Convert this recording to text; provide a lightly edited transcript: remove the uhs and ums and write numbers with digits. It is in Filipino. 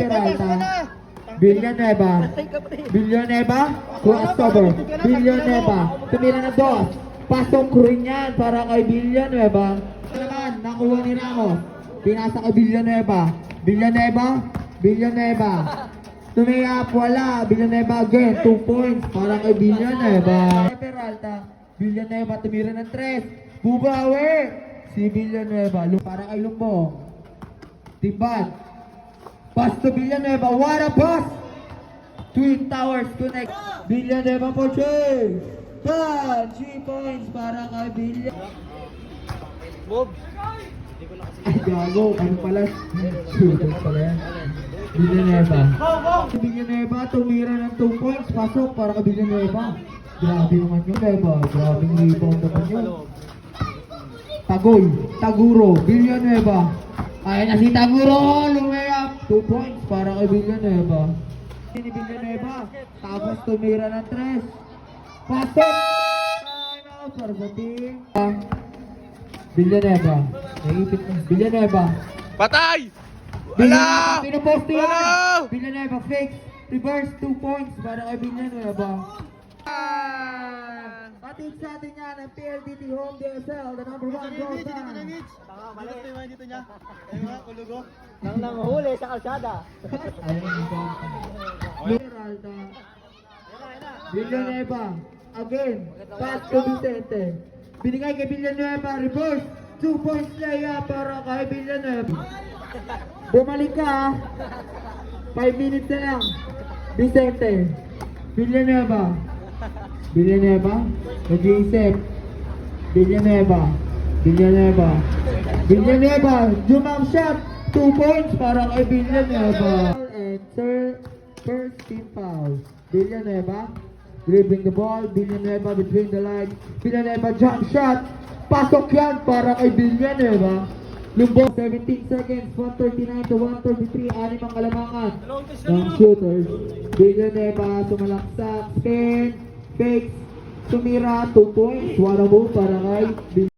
Peralta. Villanueva. Villanueva. Crossover. Villanueva. Tumira na dos. Pasok rin yan para kay Villanueva. Naman, nakuha ni Ramos. Pinasa kay Villanueva. Villanueva. Villanueva. Tumiyap, wala. Villanueva again. 2 points para kay Villanueva. Peralta. Villanueva tumira ng 3. Bubawi. Si Villanueva. Para kay Lumbong. Timbad. Pass to Villanueva. What a pass! Twin Towers connect. Villanueva for chase. 3 points para kay Villanueva. Ay, gago. Ano pala? Shooter pala yan. Villanueva. Villanueva tumira ng 2 points. Pasok para kay Villanueva. Grabe naman yun, Villanueva. Grabe yung rebound naman yun. Tagoy. Taguro. Villanueva. Kaya na si Taguro. Lumayap. 2 points para kay Villanueva. Ni Villanueva. Tapos tumira ng 3. Pasok. Ano para sa team. Villanueva. Naipit na. Villanueva. Patay! Villanueva. Pinuposte yan. Wala! Villanueva fix. Reverse 2 points para kay Villanueva. Patid sa atin yan ang PLDT Home DSL, the number 1 goal fan. Dito niya. Ayun nga, kulugo. Nang nanghuli sa kalsada. Peralta. Villanueva. Again. Pass to Vicente. Binigay kay Villanueva. Reverse. 2 points layup para kay Villanueva. Bumalik ka. 5 minutes na lang. Vicente. Villanueva. Villanueva. Nag-iisip. Villanueva. Villanueva. Villanueva. Jump shot. 2 points para kay Villanueva. And first team foul. Villanueva. Dribbling the ball. Villanueva between the lines. Villanueva jump shot. Pasok yan para kay Villanueva. Lumbong 17 seconds. 139 to 133. 6 ang kalamangan ng shooters. Villanueva sumalaksak. Spin. Fakes. Tumira. 2 points. What a move para kay Villanueva.